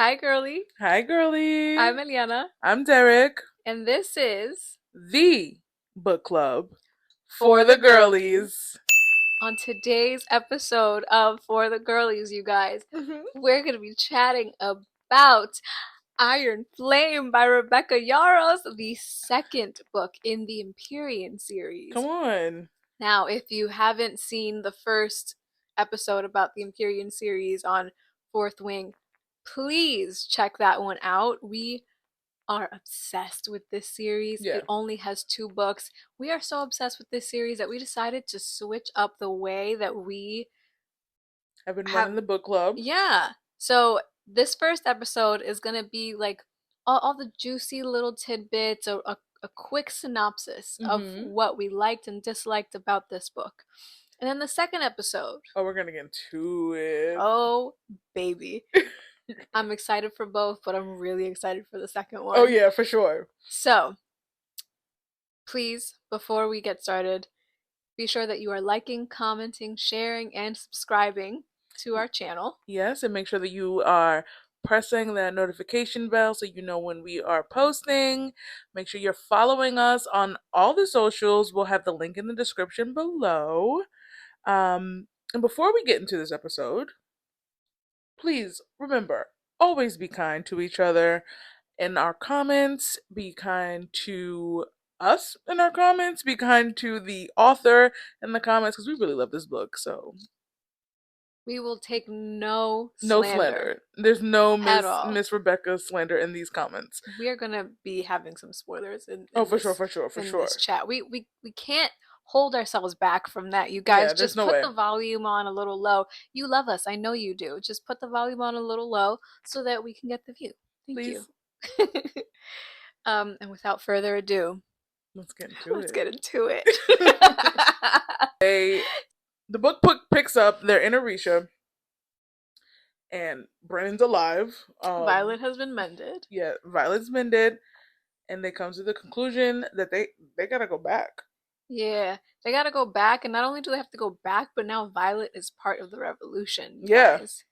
Hi, girly. Hi, girly. I'm Eliana, I'm Derek. and this is The book club For for the the Girlies. girlies. On today's episode of For the Girlies, you guys, Mhm. we're going to be chatting about Iron Flame by Rebecca Yarros, the second book in the Empyrean series. Come on. Now, if you haven't seen the first episode about the Empyrean series on Fourth Wing, please check that one out. We are obsessed with this series. Yeah. It only has 2 books. We are so obsessed with this series that we decided to switch up the way that we I've been have. running the book club. Yeah. So this first episode is going to be like all the juicy little tidbits, a quick synopsis of Mm-hmm. what we liked and disliked about this book. And then the second episode, Oh, we're gonna get into it. oh baby. I'm excited for both, but I'm really excited for the second one. Oh yeah, for sure. So, please, before we get started, be sure that you are liking, commenting, sharing, and subscribing to our channel. Yes, and make sure that you are pressing that notification bell so you know when we are posting. Make sure you're following us on all the socials. We'll have the link in the description below. And before we get into this episode, please remember, always be kind to each other in our comments, be kind to us in our comments, be kind to the author in the comments because we really love this book. So We will take no no slander slander. There's no at all. Miss Rebecca slander in these comments. We are gonna be having some spoilers Oh, in for sure, this for sure, for in sure. this chat. We can't hold ourselves back from that. You guys Yeah, there's just no put way. the volume on a little low. You love us, I know you do. Just put the volume on a little low so that we can get the view. Thank you. Please, And without further ado, let's get into let's it. get into it. The book picks up. They're in Arisha, and Brennan's alive. Violet has been mended. Yeah, Violet's mended, and they come to the conclusion that they gotta go back. Yeah, they gotta go back, and not only do they have to go back, but now Violet is part of the revolution, Yeah. guys.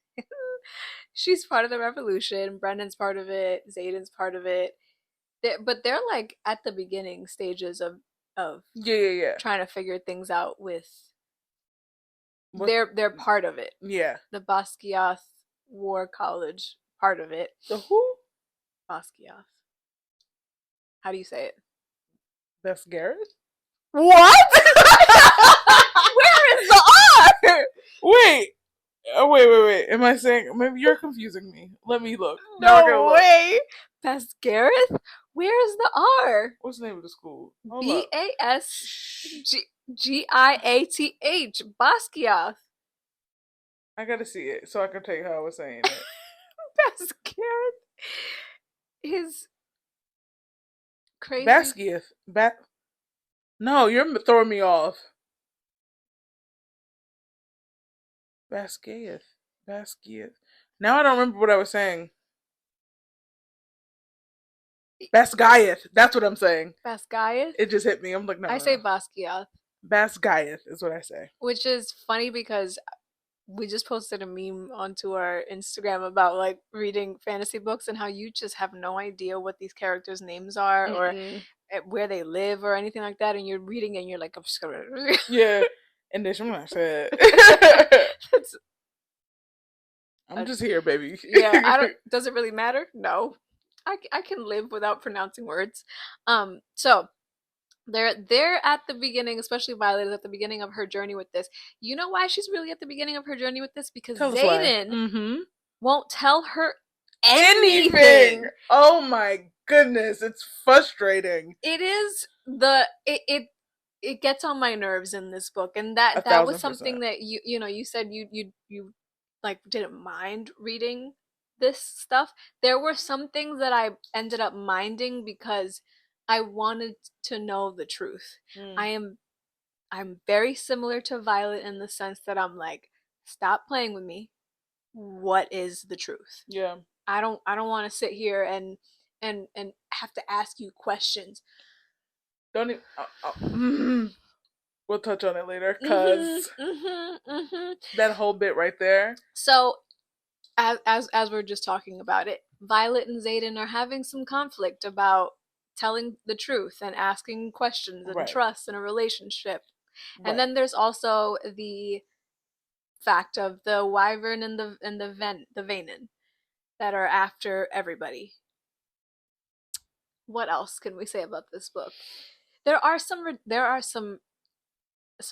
She's part of the revolution. Brendan's part of it. Zayden's part of it. But they're like at the beginning stages of Yeah. trying to figure things out with. What? They're part of it. Yeah. The Basquiat War College part of it. The who? Basquiat. How do you say it? That's Garrett. What? Where is the R? Wait. Wait. Am I saying? Maybe you're confusing me. Let me look. No way. That's Gareth? Where's the R? What's the name of the school? Basgiath. Basquiat. I gotta see it so I can tell you how I was saying it. That's Gareth. His crazy. Basquiat. No, you're throwing me off. Basquiat. Now I don't remember what I was saying. Basquiat. That's what I'm saying. Basquiat? It just hit me. I'm like, no. I say Basquiat. Basquiat is what I say. Which is funny because we just posted a meme onto our Instagram about like reading fantasy books and how you just have no idea what these characters' names are or where they live or anything like that, and you're reading and you're like, I'm just gonna yeah. And then I'm not said. I'm just here, baby. Yeah, I don't. Does it really matter? No, I can live without pronouncing words. So they're at the beginning, especially Violet is at the beginning of her journey with this. You know why she's really at the beginning of her journey with this? Because Zayden won't tell her anything. Oh my goodness, it's frustrating. It is it gets on my nerves in this book, and that was something that you said you like didn't mind reading this stuff. There were some things that I ended up minding because I wanted to know the truth. I'm very similar to Violet in the sense that I'm like, stop playing with me. What is the truth? Yeah. I don't want to sit here and have to ask you questions. Don't even. We'll touch on it later because that whole bit right there. So as we're just talking about it, Violet and Xaden are having some conflict about telling the truth and asking questions and Right. trust in a relationship. And Right. then there's also the fact of the Wyvern and the Vanen that are after everybody. What else can we say about this book? There are some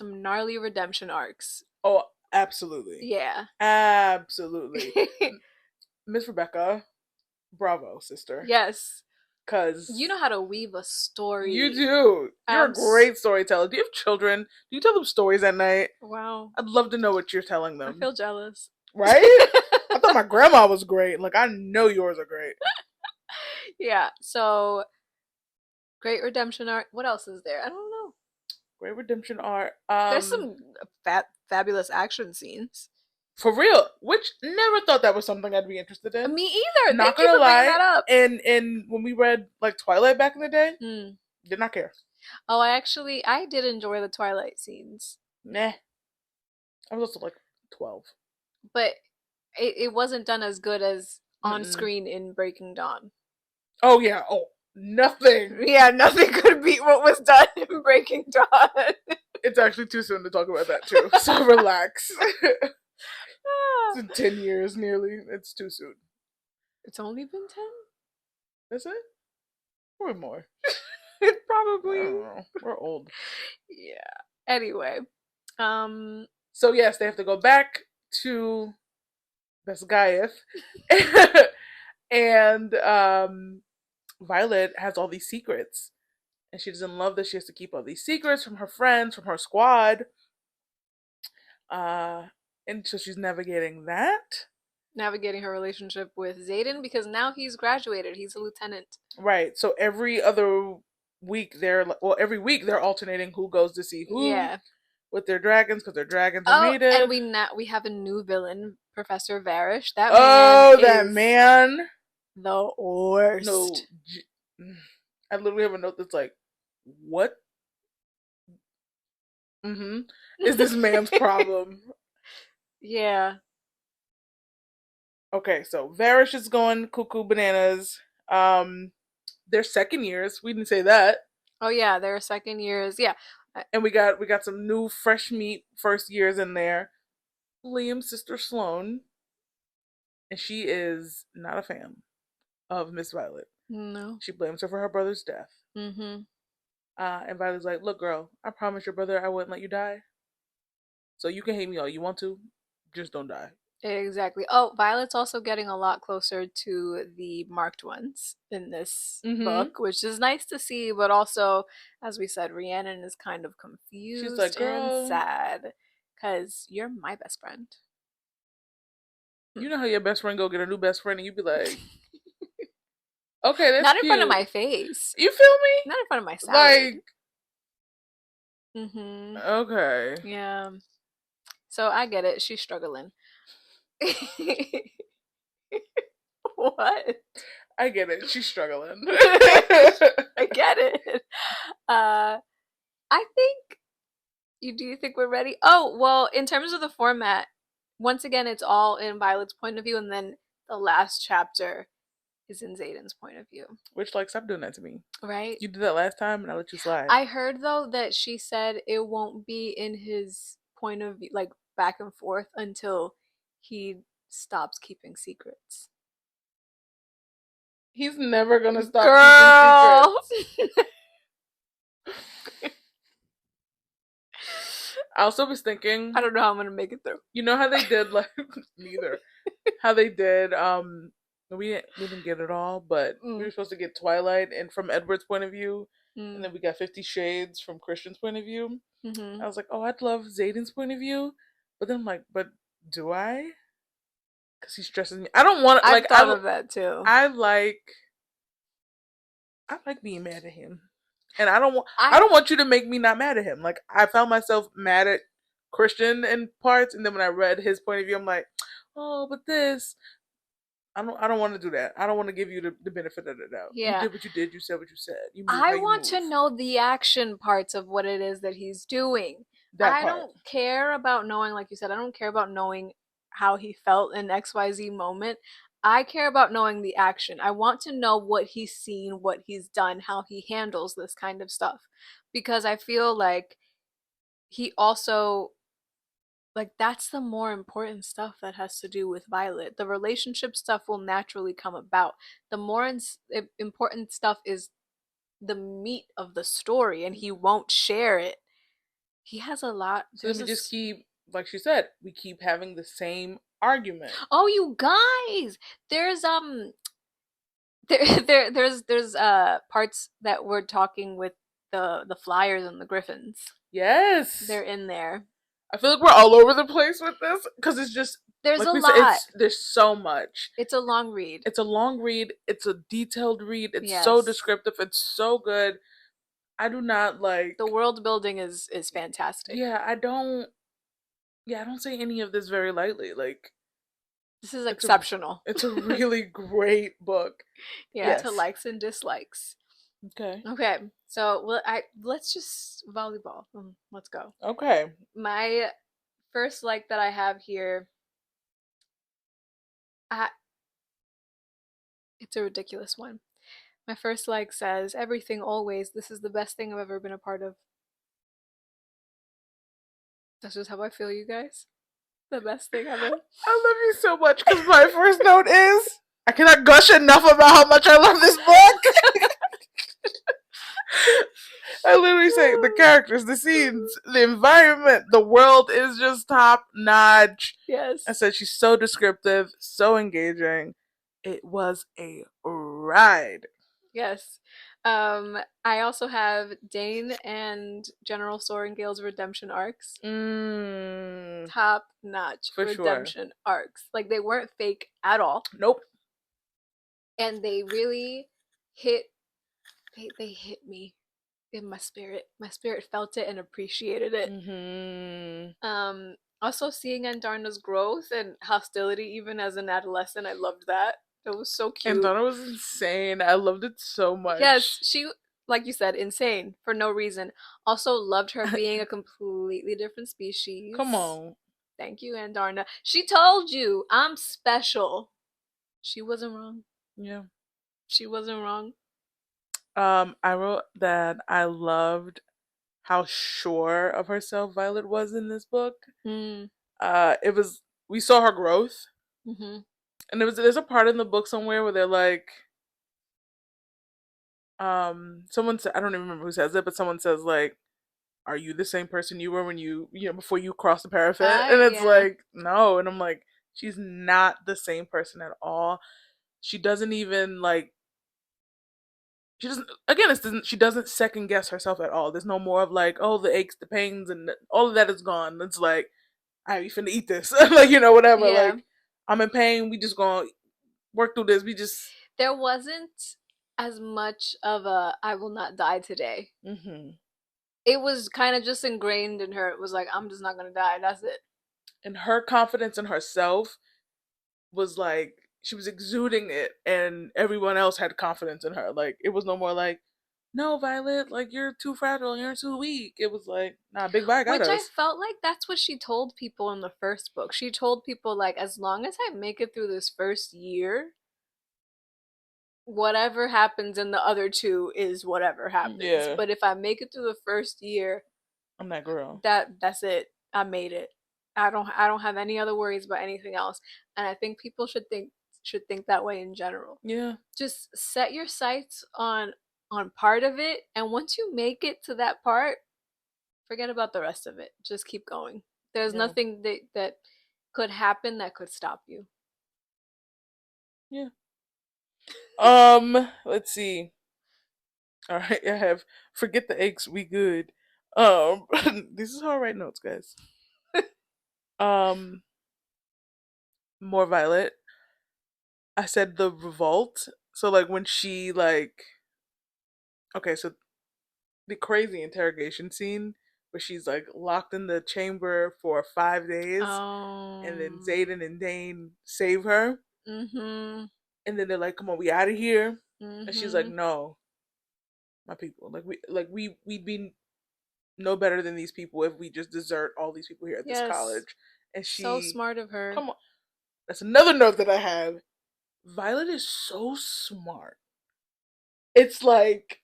gnarly redemption arcs. Oh, absolutely. Yeah. Absolutely. Miss Rebecca, bravo, sister. Yes. You Because know how to weave a you story. do. You're a I'm great storyteller. Do you have children? Do you tell them stories at night? wow. I'd love to know what you're telling I them. feel jealous. Right? I thought my grandma was great. Like, I know yours are great. Yeah. So great redemption arc. What else is there? I don't know. Great redemption art. There's some fabulous action scenes. For real. Which never thought that was something I'd be interested in. Me either. Not Thank you gonna for bringing lie. that up. And when we read like Twilight back in the day, did not care. Oh, I did enjoy the Twilight scenes, Nah. I was also like 12. but it wasn't done as good as on Mm-mm. screen in Breaking Dawn. Oh yeah. Oh, nothing. Yeah, nothing could beat what was done in Breaking Dawn. It's actually too soon to talk about that too. So relax. It's been 10 years nearly. It's too soon. It's only been 10? Is it? Probably more. It's I probably. don't know. We're old. Yeah. Anyway, So yes, they have to go back to Besgaeth. And Violet has all these secrets. And she doesn't love that she has to keep all these secrets from her friends, from her squad. Uh and so she's navigating that. navigating her relationship with Xaden because now he's graduated. He's a lieutenant. Right. So every week they're alternating who goes to see who Yeah. with their dragons because their dragons are Oh, and mated. we have a new villain, Professor Varish. That man Oh, that is man. the worst. No. I literally have a note that's like, what is this man's problem? Yeah. Okay, so Varish is going cuckoo bananas. Their second years, we didn't say that. Oh yeah, their second years. Yeah. And we got some new fresh meat first years in there. Liam's sister Sloane, and she is not a fan of Miss Violet. No. She blames her for her brother's death. Mm-hmm. And Violet's like, "Look, girl, I promised your brother I wouldn't let you die. So you can hate me all you want to, just don't die." Exactly. Oh, Violet's also getting a lot closer to the marked ones in this Mm-hmm. book, which is nice to see, but also, as we said, Rhiannon is kind of She's like, confused and "Girl, sad because you're my best friend. you know how your best friend go get a new best friend, and you be like, okay, that's Not in front of cute. my face. You feel me? Not in front of my salad. Like, Mm-hmm. okay, Yeah. So I get it. She's struggling. What? I get it. She's struggling. I get it. I think do you think we're ready? Oh, well, in terms of the format, once again it's all in Violet's point of view and then the last chapter is in Xaden's point of view. Which, like, stop doing that to me. Right? You did that last time, and I let you slide. I heard though that she said it won't be in his point of view like back and forth until he stops keeping secrets. He's never gonna stop Girl. keeping secrets. I also was thinking, I don't know how I'm gonna make it through. you know how they did like neither. How they did we didn't get it all, but we were supposed to get Twilight and from Edward's point of view, and then we got 50 Shades from Christian's point of view. Mm-hmm. I was like, oh, I'd love Xaden's point of view, but then I'm like, but do I? Because he stresses me. I don't want to like. I thought of that too. I like being mad at him, and I don't want you to make me not mad at him. Like I found myself mad at Christian in parts, and then when I read his point of view, I'm like, oh, but this. I don't want to do that. I don't want to give you the benefit of the doubt. Yeah. You did what you did. You said what you said. You moved I how you want moved. to know the action parts of what it is that he's doing. That I part. don't care about knowing, like you said, I don't care about knowing how he felt in XYZ moment. I care about knowing the action. I want to know what he's seen, what he's done, how he handles this kind of stuff. Because I feel like he also, like, that's the more important stuff that has to do with Violet. The relationship stuff will naturally come about. The more important stuff is the meat of the story, and he won't share it. He has a lot. So then we just keep, like she said, we keep having the same argument. Oh, you guys, there's there's parts that we're talking with the Flyers and the Griffins. Yes, they're in there. I feel like we're all over the place with this because it's just, there's like a we lot. said, there's so much. It's a long read. It's a long read. It's a detailed read. It's Yes. so descriptive. It's so good. I do not like the world building is fantastic. Yeah, I don't. Yeah, I don't say any of this very lightly. Like, this is exceptional. It's a really great book. Yeah, yes. To likes and dislikes. Okay. Okay. So let's just volleyball. Let's go. Okay. My first like that I have here, it's a ridiculous one. My first like says, "Everything always. This is the best thing I've ever been a part of." That's just how I feel, you guys. The best thing ever. I love you so much because my first note is I cannot gush enough about how much I love this book. I literally say the characters, the scenes, the environment, the world is just top notch. Yes. I said she's so descriptive, so engaging. It was a ride. Yes. I also have Dane and General Sorrengail's redemption arcs. Top notch redemption arcs. Like, they weren't fake at all. Nope. And they really hit they hit me in my spirit. My spirit felt it and appreciated it. Also seeing Andarna's growth and hostility even as an adolescent, I loved that. It was so cute. Andarna was insane. I loved it so much. Yes, she, like you said, insane for no reason. Also loved her being a completely different species. Come on. Thank you, Andarna. She told you I'm special. She wasn't wrong. Yeah. She wasn't wrong. I wrote that I loved how sure of herself Violet was in this book. It was, we saw her growth. And there's a part in the book somewhere where they're like, someone said, I don't even remember who says it, but someone says like, are you the same person you were when before you crossed the parapet? And it's like, no. And I'm like, she's not the same person at all. She doesn't even like, she doesn't, again, she doesn't second guess herself at all. There's no more of like, oh, the aches, the pains, and all of that is gone. It's like, I you finna eat this. Like, whatever. Yeah. Like, I'm in pain. We just gonna work through this. There wasn't as much of a I will not die today. It was kind of just ingrained in her. It was like, I'm just not gonna die. That's it. And her confidence in herself was like, she was exuding it, and everyone else had confidence in her. Like, it was no more like, no, Violet, like, you're too fragile, you're too weak. It was like, nah, Big Vi got us. Which I felt like that's what she told people in the first book. She told people, like, as long as I make it through this first year, whatever happens in the other two is whatever happens. Yeah. But if I make it through the first year, I'm that girl. That's it. I made it. I don't have any other worries about anything else. And I think people should think that way in general. Yeah. Just set your sights on part of it, and once you make it to that part, forget about the rest of it. Just keep going. There's nothing that could happen that could stop you. Yeah. Let's see. All right, I have forget the aches, we good. This is how I write notes, guys. More Violet. I said the revolt. So like when she like, okay, so the crazy interrogation scene where she's like locked in the chamber for 5 days, and then Xaden and Dane save her. And then they're like, "Come on, we out of here." And she's like, "No, my people. We'd be no better than these people if we just desert all these people here at this college." And she, so smart of her. Come on, That's another note that I have. Violet is so smart. It's like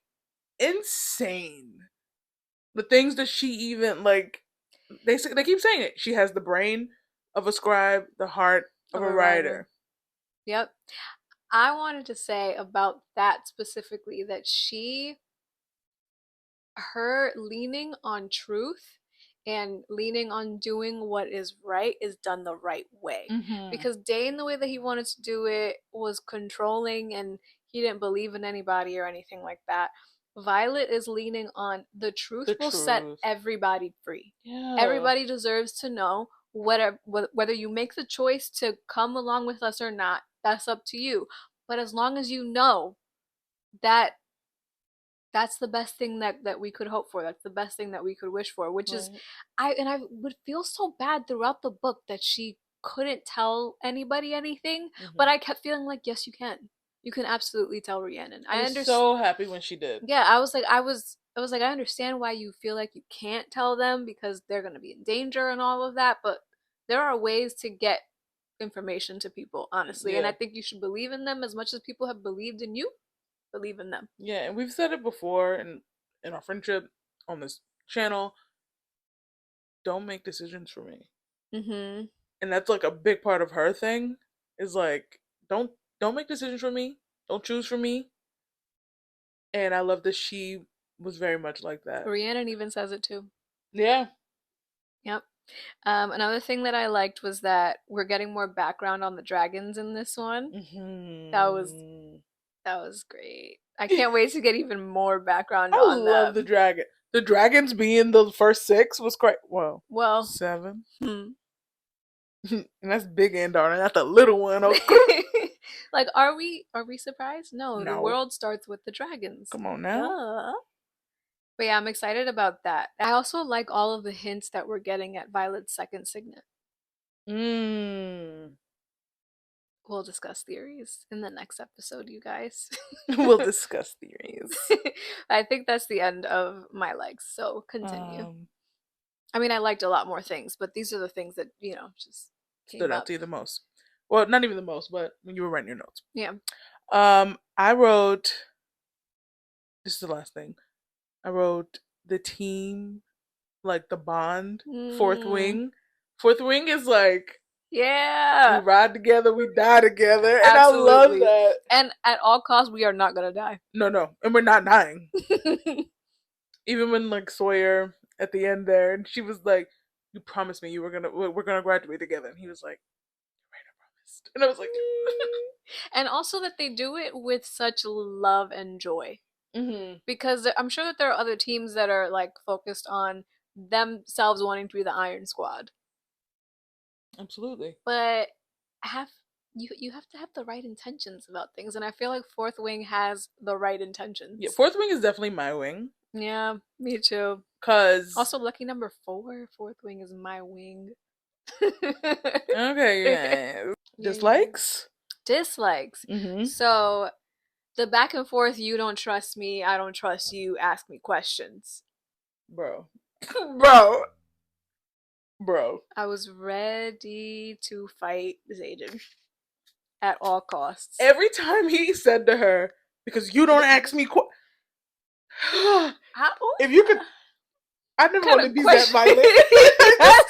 insane. The things that she even like they keep saying it. She has the brain of a scribe, the heart of Of a a writer. writer. Yep. I wanted to say about that specifically that her leaning on truth and leaning on doing what is right is done the right way. Mm-hmm. Because Dane, the way that he wanted to do it was controlling and he didn't believe in anybody or anything like that. Violet is leaning on the truth The will set truth. everybody free. Yeah. Everybody deserves to know whether you make the choice to come along with us or not, that's up to you. But as long as you know that that's the best thing that we could hope for. That's the best thing that we could wish for, which is Right. I would feel so bad throughout the book that she couldn't tell anybody anything, but Mm-hmm. I kept feeling like yes you can. You can absolutely tell Rhiannon. I I was understand. so happy when she did. Yeah, I was like I understand why you feel like you can't tell them because they're going to be in danger and all of that, but there are ways to get information to people, honestly, and I Yeah. think you should believe in them as much as people have believed in you. Believe in them. Yeah, and we've said it before in our friendship on this channel. Don't make decisions for me. Mhm. And that's like a big part of her thing is like don't don't make decisions for me. Don't choose for me. And I love that she was very much like that. Rhiannon even says it too. Yeah. Yep. Another thing that I liked was that we're getting more background on the dragons in this one. That was Hmm. that was great. I can't wait to get even more background I on love the them. dragon. The dragons being the first six was great. Well, Well, seven. hmm. And that's big and darling. That's a little one. Okay. Like are we surprised? No, the No. world starts with the dragons. Come on now. Duh. But yeah, I'm excited about that. I also like all of the hints that we're getting at Violet's second signet. Mmm. We'll discuss theories in the next episode, you guys. We'll discuss theories. I think that's the end of my likes, so continue. Um, I mean, I liked a lot more things, but these are the things that, just stood came out up. to you the most. Well, not even the most, but when you were writing your notes. Yeah. I wrote. This is the last thing. I wrote the team, like the bond, fourth Mm, wing. Fourth wing is like we yeah, ride together, we die together, and I love absolutely. that. And at all costs, we are not gonna die. No, no, and we're not dying. Even when like Sawyer at the end there, and she was like, "You promised me we're gonna graduate together," and he was like, "Right, I promised," and I was like, And also that they do it with such love and joy. "Mm-hmm, Because I'm sure that there are other teams that are like focused on themselves wanting to be the Iron Squad. absolutely." But have you have to have the right intentions about things, and I feel like Fourth Wing has the right Yeah, intentions. fourth wing is definitely my wing, Yeah, me too. cause Also, lucky number four, Fourth Wing is my wing. okay, yeah, Yeah, you guys. dislikes. Dislikes. Mm-hmm, So the back and forth, you don't trust me, I don't trust you, ask me questions. bro, bro, bro. I was ready to fight Zayden at all costs. Every time he said to her, "Because you don't ask me," How, if you could, I never kind want to of be that question? violent. Yes,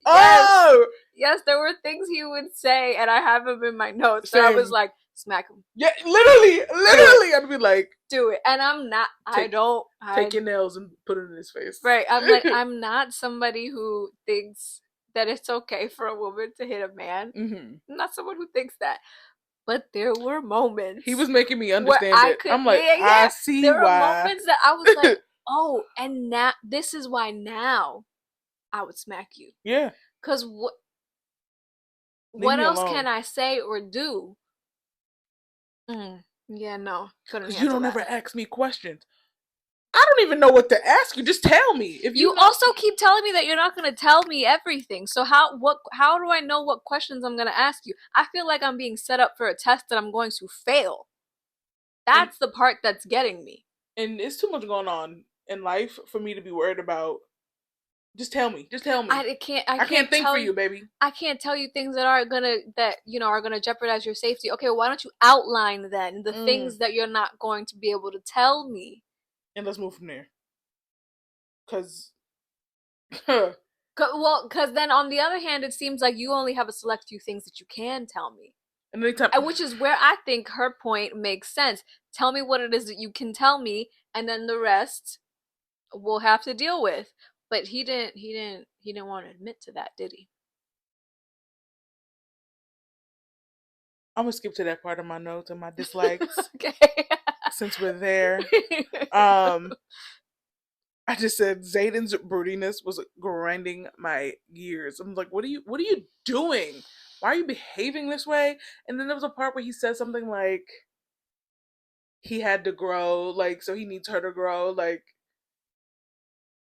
yes, Oh, yes. There were things he would say, and I have them in my notes that I was same. like, smack him, Yeah, literally, do it, literally, I'd be like, do it. And I'm not. I take don't. I take your nails and put it in his face. right. I'm like. I'm not somebody who thinks that it's okay for a woman to hit a man. Hmm. I'm not someone who thinks that. But there were He moments was making me where understand I it. could, I'm yeah, like, yeah, I yeah. see There were why. moments that I was like, oh, and now this is why now I would smack you. Yeah, Cause leave what me else can alone. I say or do? Yeah, no, couldn't Because you handle don't that. ever ask me questions. I don't even know what to ask you. Just tell me if you You know. also keep telling me that you're not gonna tell me everything. So how do I know what questions I'm gonna ask you? I feel like I'm being set up for a test that I'm going to fail. And That's the part that's getting me. and it's too much going on in life for me to be worried about Just tell me. Just tell me. I I can't can't think for tell you. you, baby. I can't tell you things that are gonna jeopardize your safety. Okay, why don't you outline then the Mm. things that you're not going to be able to tell me? And let's move from there. Cause Because then on the other hand, it seems like you only have a select few things that you can tell me. and anytime And which is where I think her point makes sense. Tell me what it is that you can tell me, and then the rest we'll have to deal with. But he didn't want to admit to that, did he? I'm gonna skip to that part of my notes and my dislikes Okay. since we're there. Um I just said Zayden's broodiness was grinding my gears. I'm like, what are you doing? Why are you behaving this way? And then there was a part where he said something like he had to grow, like so he needs her to grow. Like,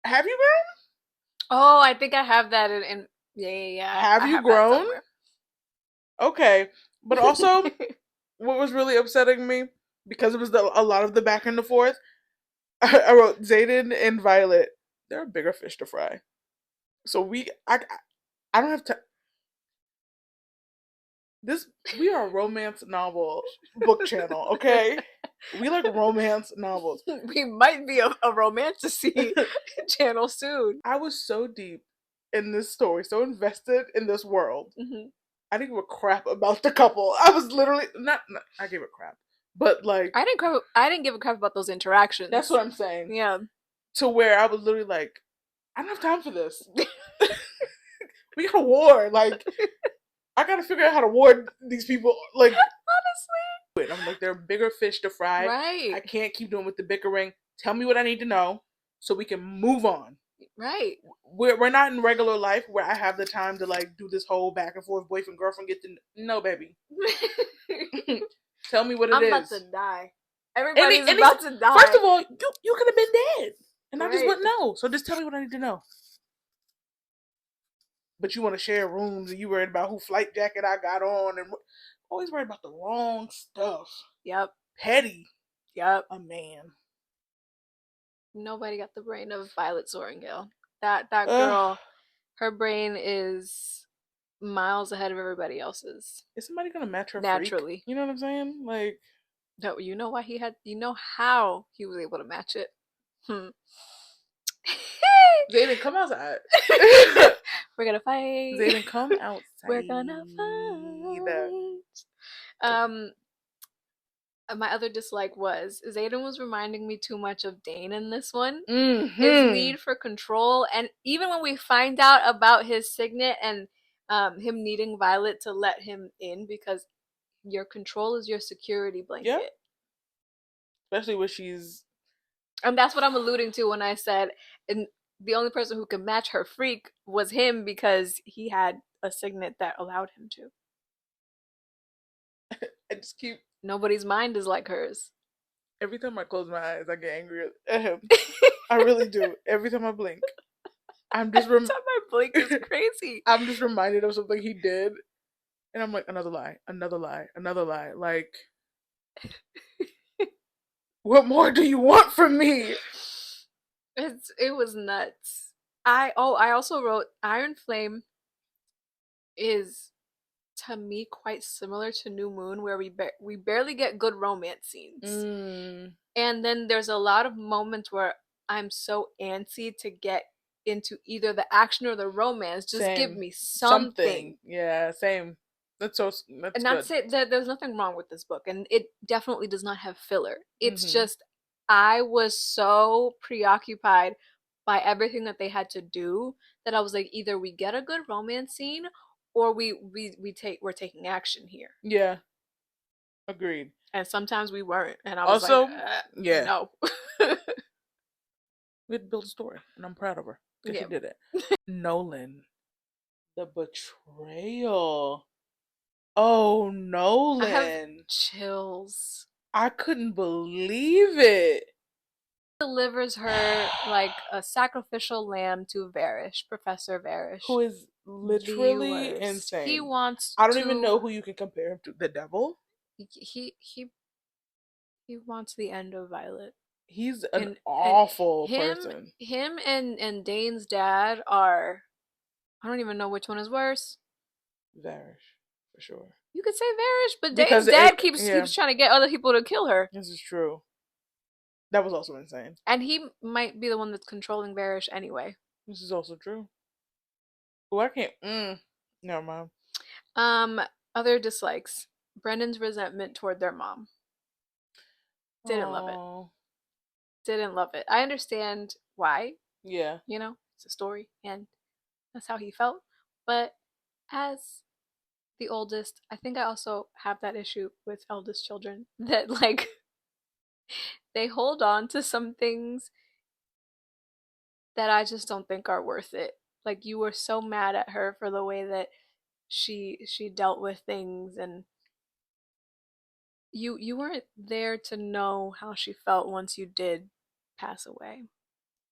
have you grown? Oh, I think I have that in yeah, yeah, yeah. Have I you have that grown? somewhere. Okay. But also, what was really upsetting me, because it was a lot of the back and the forth, I wrote Zayden and Violet, they're a bigger fish to fry. So I don't have to. This we are a romance novel book channel, okay? We like romance novels. We might be a romantasy channel soon. I was so deep in this story, so invested in this world. Hmm. I didn't give a crap about the couple. I was literally not I gave a crap, but like I didn't give a crap about those that's interactions. what I'm saying. Yeah. To where I was literally like, I don't have time for this. We got a war. Like I gotta figure out how to ward these people. Like Honestly. I'm like, they're bigger fish to fry. I Right. can't keep doing with the bickering. Tell me what I need to know so we can move on. Right. We're not in regular life where I have the time to like do this whole back and forth boyfriend girlfriend get to no baby. Tell me what it I'm is. about to die. Everybody's about to die. First of all, you could have been dead, and I just Right. wouldn't know. So just tell me what I need to know. But you want to share rooms, and you worried about who flight jacket I got on, and always worried about the wrong stuff. Yep. Petty. Yep. A man. Nobody got the brain of Violet Soaringale. That Ugh. girl, her brain is miles ahead of everybody else's. Is somebody gonna match her freak? Naturally. You know what I'm saying? Like, No, you know why he had. You know how he was able to match it. Hmm. Zayden, come outside. We're gonna fight. Zayden, come outside. We're gonna fight. Um, my other dislike was Zayden was reminding me too much of Dane in this one. His need for control, and even when we find out about his signet and him needing Violet to let him in because your control is your security blanket. Yep. Especially when she's. And that's what I'm alluding to when I said and the only person who could match her freak was him because he had a signet that allowed him to. I just keep. Nobody's mind is like hers. Every time I close my eyes, I get angry at him. I really do. Every time I blink. I'm just Every time I blink is crazy. I'm just reminded of something he did. And I'm like, another lie, another lie, another lie. Like, what more do you want from me? It was nuts. I also wrote Iron Flame is to me quite similar to New Moon where we barely get good romance scenes. And then there's a lot of moments where I'm so antsy to get into either the action or the romance. Just same. give me something. Yeah, same. That's and not to say that there's nothing wrong with this book, and it definitely does not have filler. It's just I was so preoccupied by everything that they had to do that I was like, either we get a good romance scene or we're taking action here. Yeah. Agreed. And sometimes we weren't, and I was also, like, yeah, no. We had to build a story, and I'm proud of her because she did it. Nolan, the betrayal. Oh, Nolan. I have chills. I couldn't believe it. Delivers her like a sacrificial lamb to Varish, Professor Varish, who is literally insane. He wants. I don't even know who you can compare him to. The devil. He wants the end of Violet. He's an And awful person. him and Dane's dad are, I don't even know which one is worse. Varish, for sure. You could say Varish, but Dane's Because dad yeah, keeps trying to get other people to kill her. this is true. That was also insane. And he might be the one that's controlling Varish anyway. This is also true. Oh, I can't. Never mind. Um, Other dislikes. Brendan's resentment toward their mom. Didn't love it. Oh, Didn't love it. I understand why, yeah, it's a story and that's how he felt. But as the oldest, I think I also have that issue with eldest children that like they hold on to some things that I just don't think are worth it. Like you were so mad at her for the way that she dealt with things, and you weren't there to know how she felt once you did pass away.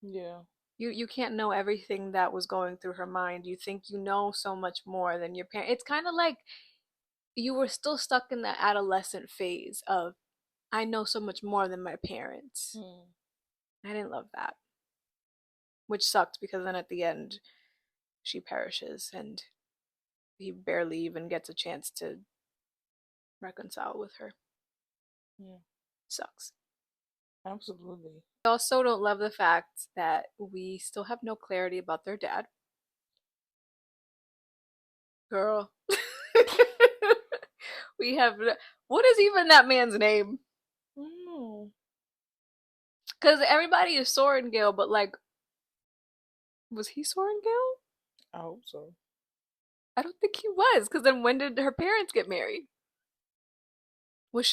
yeah, You can't know everything that was going through her mind. You think you know so much more than your parent. It's kind of like you were still stuck in that adolescent phase of I know so much more than my parents. mm. I didn't love that, which sucked because then at the end she perishes and he barely even gets a chance to reconcile with her. Yeah, Sucks. absolutely. I also don't love the fact that we still have no clarity about their dad. Girl. We have, what is even that man's name? Oh, Because everybody is Soren Gale, but like, was he Soren Gale? I hope so. I don't think he was. Because then when did her parents get married? Was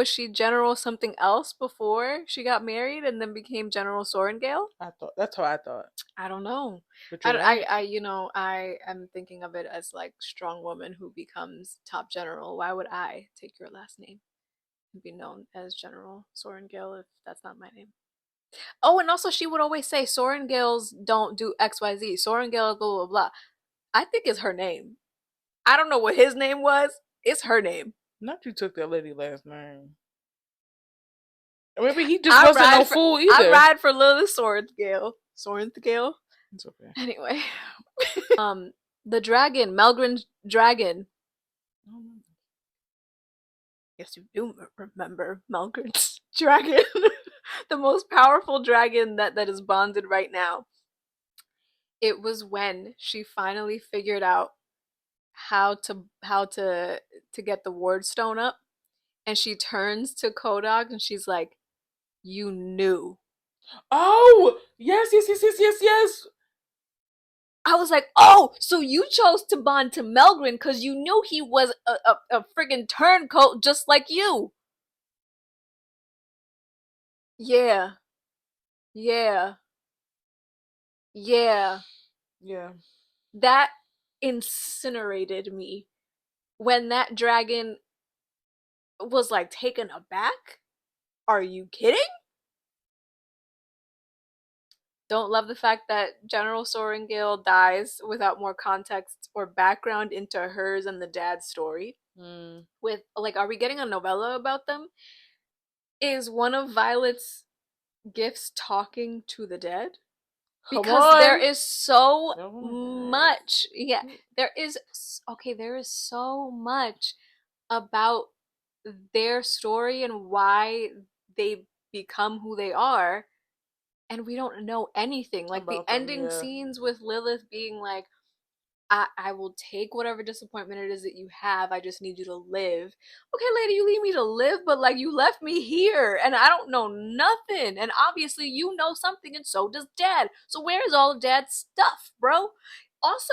she General something else before she got married and then became General Sorengale? I thought that's how I thought. I don't know. But you're right. I am thinking of it as like strong woman who becomes top general. Why would I take your last name and be known as General Sorengale if that's not my name? Oh, and also she would always say Sorengales don't do XYZ. Sorengale blah blah blah. I think it's her name. I don't know what his name was. It's her name. Not you took that lady last name. Or maybe he just I wasn't no ride for fool I either. ride for Lilith Sorengale. Sorengale. It's okay. Anyway, the dragon, Melgren's dragon. Yes, you do remember Melgren's dragon, the most powerful dragon that is bonded right now. It was when she finally figured out how to get the ward stone up, and she turns to Kodok and she's like, "You knew." Oh yes, yes, yes, yes, yes, yes. I was like, "Oh, so you chose to bond to Melgren because you knew he was a friggin' turncoat just like you." Yeah, yeah, yeah. Yeah. That incinerated me when that dragon was like taken aback. Are you kidding? Don't love the fact that General Sorengale dies without more context or background into hers and the dad's story. Mm. With like, are we getting a novella about them? Is one of Violet's gifts talking to the dead? Come Because there on. is so Come on. much. Yeah, there is. Okay, there is so much about their story and why they become who they are, and we don't know anything. Like the About them, ending yeah. scenes with Lilith being like, I will take whatever disappointment it is that you have. I just need you to live. Okay, lady, you leave me to live, but like you left me here and I don't know nothing. And obviously you know something and so does dad. So where is all of dad's stuff, bro? Also,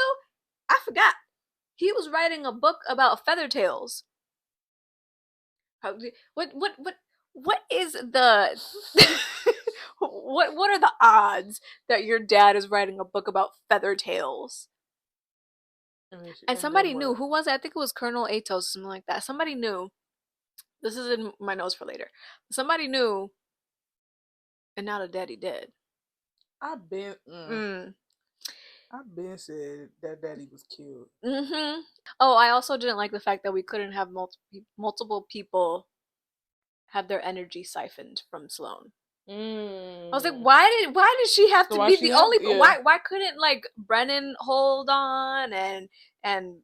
I forgot. He was writing a book about feather tails. What is the what are the odds that your dad is writing a book about feather tails? And And then somebody knew. what? Who was it? I think it was Colonel Atos, something like that. Somebody knew. This is in my notes for later. Somebody knew, and now the daddy dead. I've been. Mm. I've been said that daddy was killed. Mm-hmm. Oh, I also didn't like the fact that we couldn't have multiple people have their energy siphoned from Sloane. I was like, why did she have So to why be she the have only? yeah. Why couldn't like Brennan hold on and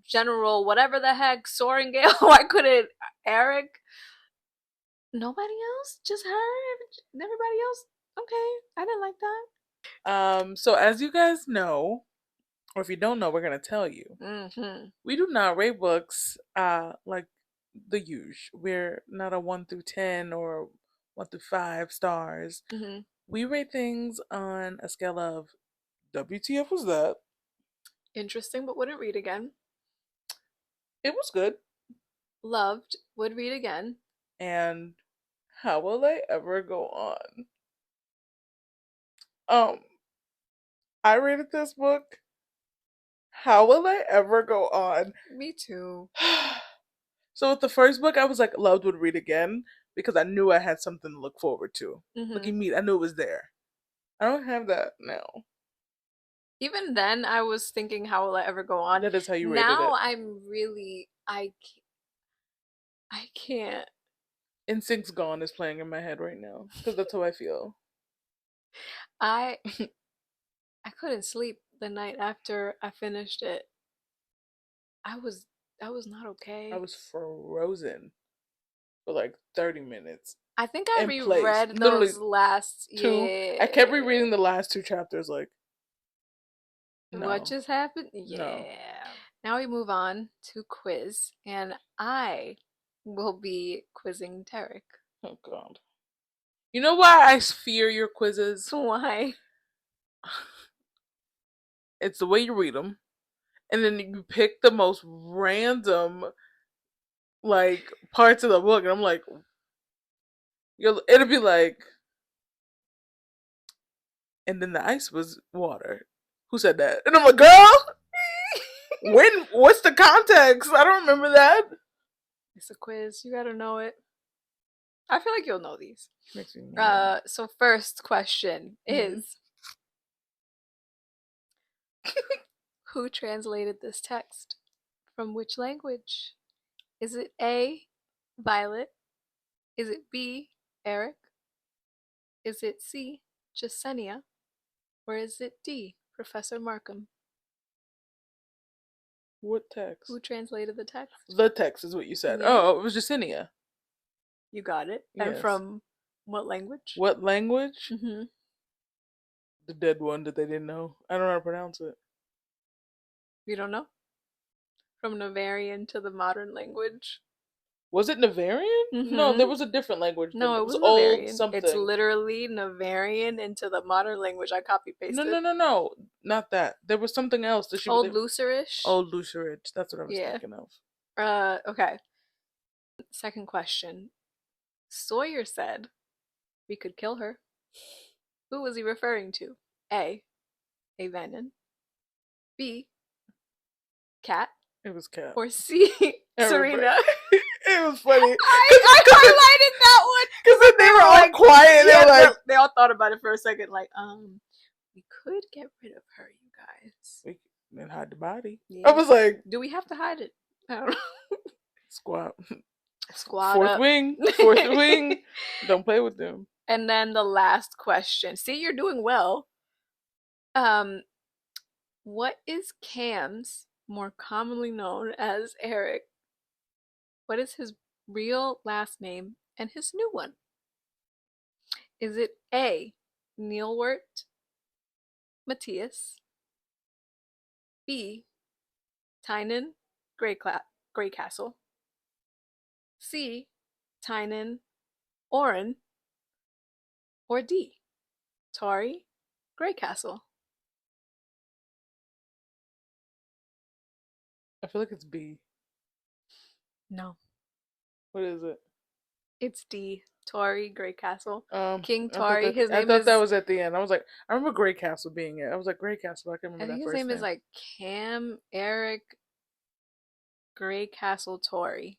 General whatever the heck Soaringale? Why couldn't Eric? Nobody else, just her. Everybody else. Okay, I didn't like that. So as you guys know, or if you don't know, we're gonna tell you. Mm-hmm. We do not rate books like the usual. We're not a 1 through 10 or 1 through 5 stars. Mm-hmm. We rate things on a scale of WTF was that? Interesting, but wouldn't read again. It was good. Loved, would read again. And how will they ever go on? Um, I rated this book. How will they ever go on? Me too. So with the first book, I was like, loved would read again because I knew I had something to look forward to. Like Mm-hmm. I knew it was there. I don't have that now. Even then, I was thinking, how will I ever go on? That is how you rated Now it. I'm really, I can't. Instinct's Gone is playing in my head right now because that's how I feel. I I couldn't sleep the night after I finished it. I was I was not I okay. was frozen for like 30 minutes I think I in place. reread Literally those last two. I kept yeah. rereading the last 2 chapters like, What no, just happened? no. Yeah. Now we move on to quiz, and I will be quizzing Tarek. Oh god. You know why I fear your quizzes? Why? It's the way you read them. And then you pick the most random like parts of the book, and I'm like, it'll be like, and then the ice was water. Who said that? And I'm like, girl, when? What's the context? I don't remember that. It's a quiz. You gotta know it. I feel like you'll know these. Makes me mad. So first question Mm-hmm. is who translated this text? From which language? Is it A, Violet? Is it B, Eric? Is it C, Jasenia? Or is it D, Professor Markham? What text? Who translated the text? The text is what you said. Yeah, Oh, it was Jacinia. you got it. And Yes. from what language? What language? Mm-hmm. The dead one that they didn't know. I don't know how to pronounce it. You don't know? From Navarian to the modern language. Was it Navarian? No, Mm-hmm. there was a different language than No, it it was was old Navarian. It's something. literally Navarian into the modern language. I copy No, pasted. no, no, no, not that. There was something else that she was. Old Lucerish. Old Lucerage. That's what I was Yeah. thinking of. Okay. Second question. Sawyer said we could kill her. Who was he referring to? A. Avenin. B. Cat. It was Cat. Or C. I remember. Serena. It was funny. I highlighted that one Because then they were all like quiet. They yeah, were like, they all thought about it for a second. Like, we could get rid of her, you guys. we can hide the body. Yeah. I was like, do we have to hide it? I don't know. squat. Squad Fourth up. wing. Fourth wing. Don't play with them. And then the last question. See, you're doing well. Um, what is Cam's more commonly known as Eric? What is his real last name and his new one? Is it A. Neilwert Matthias? B. Tynan Greycastle? C. Tynan Oren? Or D. Tori Greycastle? I feel like it's B. No, What is it? it's D. Tori Greycastle. King I thought Tori. His I name thought is that was at the end. I was like, I remember Grey Castle being it. I was like, Grey Castle. I can't I remember think that his first name is name. like Cam Eric Greycastle Tori.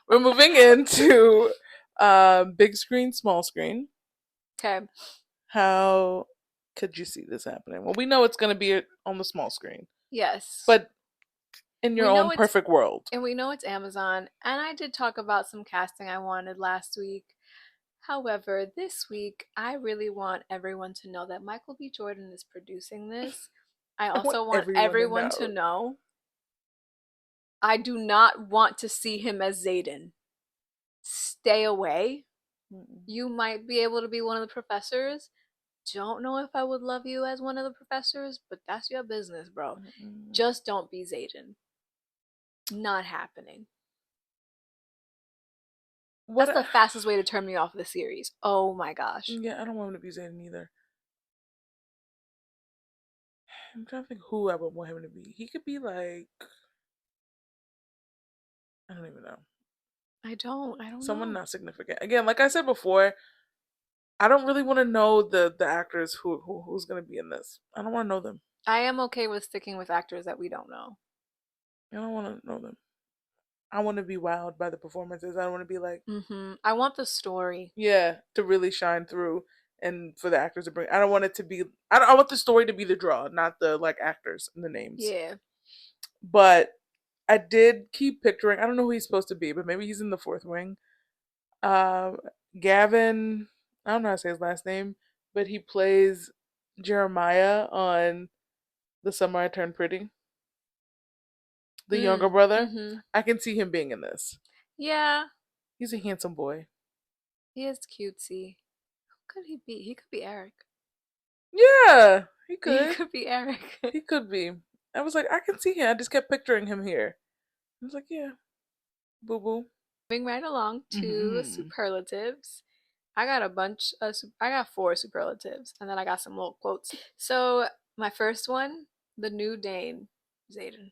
We're moving into big screen, small screen. Okay. How could you see this happening? Well, we know it's going to be on the small screen, Yes. but in your own perfect world. And we know it's Amazon. And I did talk about some casting I wanted last week. However, this week, I really want everyone to know that Michael B. Jordan is producing this. I I want also want everyone to everyone to know. know I do not want to see him as Zayden. Stay away. Mm-mm. You might be able to be one of the professors. Don't know if I would love you as one of the professors, but that's your business, bro. Mm-mm. Just don't be Zayden. Not happening. That's What? the fastest way to turn me off the series. Oh my gosh. Yeah, I don't want him to be Zayden either. I'm trying to think who I would want him to be. He could be like, I don't even know. I don't Someone know. not significant. Again, like I said before, I don't really want to know the actors who's gonna be in this. I don't want to know them. I am okay with sticking with actors that we don't know. I don't want to know them. I want to be wowed by the performances. I don't want to be like, I want the story. yeah, to really shine through and for the actors to bring. I don't want it to be. I want the story to be the draw, not the like actors and the names. Yeah. But I did keep picturing. I don't know who he's supposed to be, but maybe he's in the Fourth Wing. Um, Gavin. I don't know how to say his last name, but he plays Jeremiah on The Summer I Turned Pretty. The younger brother. Mm-hmm. I can see him being in this. Yeah, He's a handsome boy. he is cutesy. Who could he be? He could be Eric. Yeah, he He could. could be Eric. He could be. I was like, I can see him. I just kept picturing him here. I was like, yeah, boo boo. Moving right along to Mm-hmm. superlatives. I got a bunch of, I got four superlatives, and then I got some little quotes. So, my first one, the new Dane, Zayden.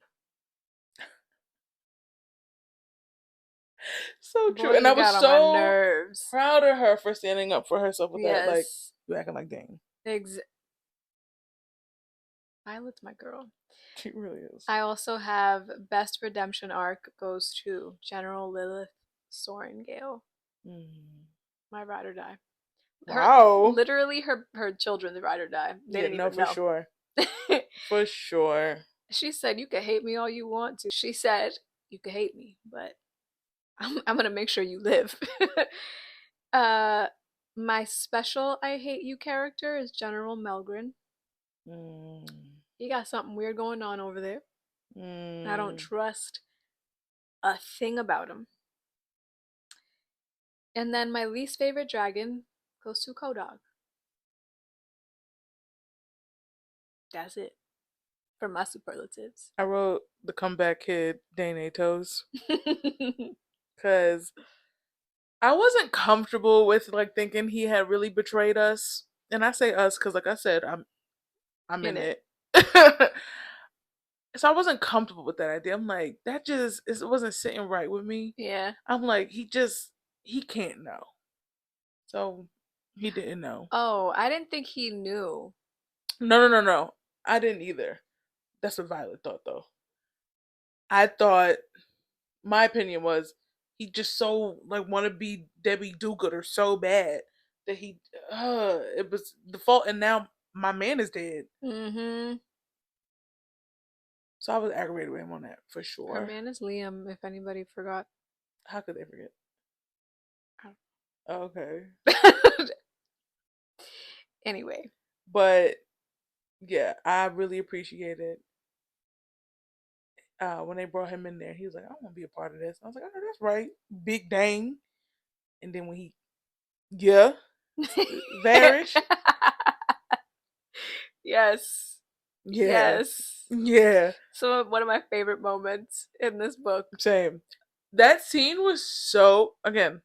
So Boy, true. And I you was got on my so nerves. proud of her for standing up for herself with that. Like, Yes. you acting like dang. Ex- Violet's my girl. She really is. I also have best redemption arc goes to General Lilith Sorengale, Mm. my ride or die. Her Wow. literally her children's ride or die. They Yeah, didn't no, even for know. sure. For sure. She said, "You can hate me all you want to." She said, "You can hate me, but I'm gonna make sure you live." uh, my special I hate you character is General Melgren. Mm. He got something weird going on over there. I don't Mm. trust a thing about him. And then my least favorite dragon goes to Kodog. That's it for my superlatives. I wrote the comeback kid, Dane Toes, because I wasn't comfortable with like thinking he had really betrayed us. And I say us because, like I said, I'm In in it. it. So I wasn't comfortable with that idea. I'm like, that just it wasn't sitting right with me. Yeah. I'm like, he can't know. So he didn't know. Oh, I didn't think he knew. No, no, no, no. I didn't either. That's what Violet thought though. I thought my opinion was he just so like want to be Debbie Do-Gooder so bad that he it was the fault, and now my man is dead. Mm-hmm. So I was aggravated with him on that for Her sure. man is Liam, if anybody forgot. How could they forget? Okay. Anyway. But yeah, I really appreciated when they brought him in there. He was like, I want to be a part of this. I was like, oh, that's right. Big dang. And then when he, yeah, Varish. Yes. Yeah. Yes. Yeah. So one of my favorite moments in this book. Same. That scene was so, again,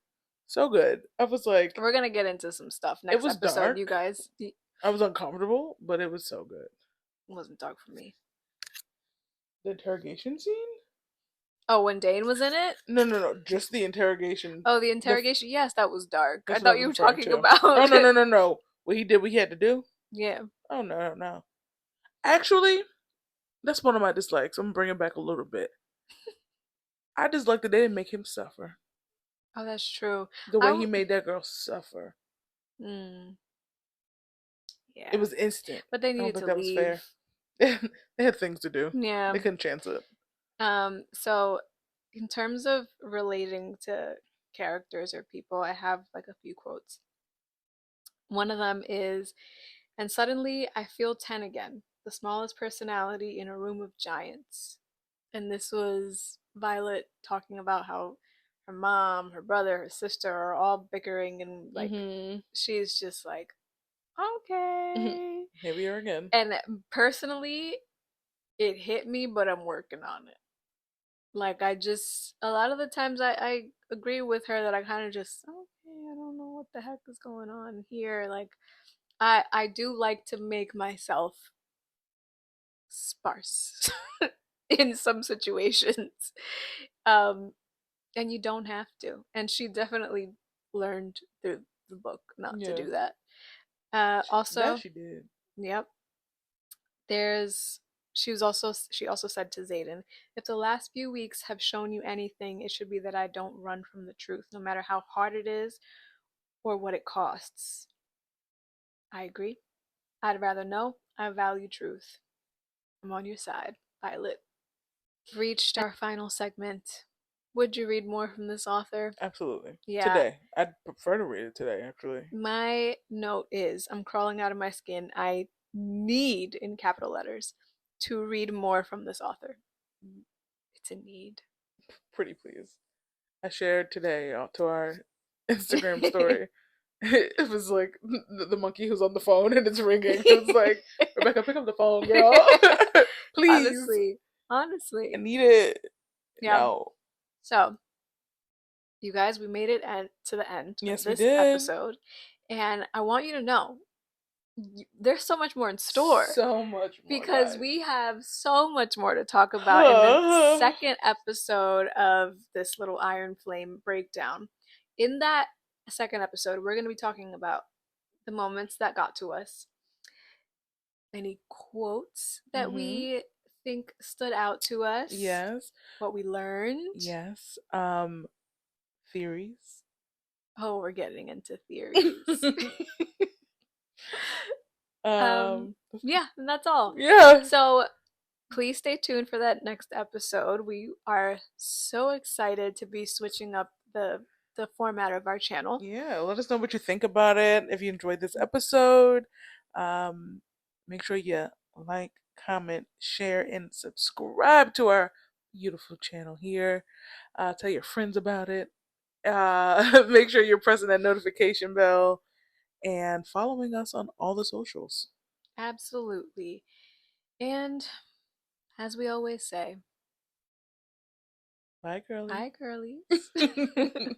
so good. I was like, We're gonna get into some stuff it next was episode, you dark. guys. It I was uncomfortable, but it was so good. wasn't dark for me. The interrogation scene? Oh, when Dane was in it? No, no, no. Just the interrogation. Oh, the The interrogation. Yes, that was dark. I That's what I thought was you were referring talking to. Oh about. no, no, no, no. What he did, what he had to do. Yeah. Oh no, no, no. Actually, that's one of my dislikes. I'm gonna bring it back a little bit. I dislike that they didn't make him suffer Oh, that's true. the I way he w- made that girl suffer. mm, It yeah, was instant. but they I don't needed think to that was fair. leave. They had things to do. Yeah. They couldn't chance it. So in terms of relating to characters or people, I have like a few quotes. One of them is, and suddenly I feel 10 again, the smallest personality in a room of giants. And this was Violet talking about how her mom, her brother, her sister are all bickering, and like Mm-hmm. she's just like, okay. Here we are again. And personally, it hit me, but I'm working on it. Like, I just, a lot of the times I agree with her that I kind of just, okay, I don't know what the heck is going on here. Like, I do like to make myself sparse in some situations. Um, and you don't have to. And she definitely learned through the book not to Yeah, do that. that Also, she did. yep, there's she also said to Zayden, if the last few weeks have shown you anything, it should be that I don't run from the truth, no matter how hard it is or what it costs. I agree. I'd rather know. I value truth. I'm on your side, Violet. We've reached our final segment. Would you read more from this author? Absolutely. Yeah, Today, I'd prefer to read it today. Actually, my note is I'm crawling out of my skin. I need, in capital letters, to read more from this author. It's a need. pretty please. I shared today to our Instagram story. It was like the monkey who's on the phone and it's ringing. It was like, Rebecca, pick up the phone, girl. Please. Honestly, I honestly. need it Yeah. now. So, you guys, we made it to the end of Yes, we this did. episode. And I want you to know there's so much more in store So much more, because guys. we have so much more to talk about in the second episode of this little Iron Flame breakdown. In that second episode, we're going to be talking about the moments that got to us, any quotes that Mm-hmm. we think stood out to us, Yes. what we learned. Yes. Theories. Oh, we're getting into theories. um, um. yeah, and that's all. Yeah. So please stay tuned for that next episode. We are so excited to be switching up the format of our channel. Yeah, let us know what you think about it. If you enjoyed this episode, um, make sure you like, comment, share, and subscribe to our beautiful channel here. Tell your friends about it. Make sure you're pressing that notification bell and following us on all the socials. Absolutely. And as we always say, Bye, bye, girly. girlies.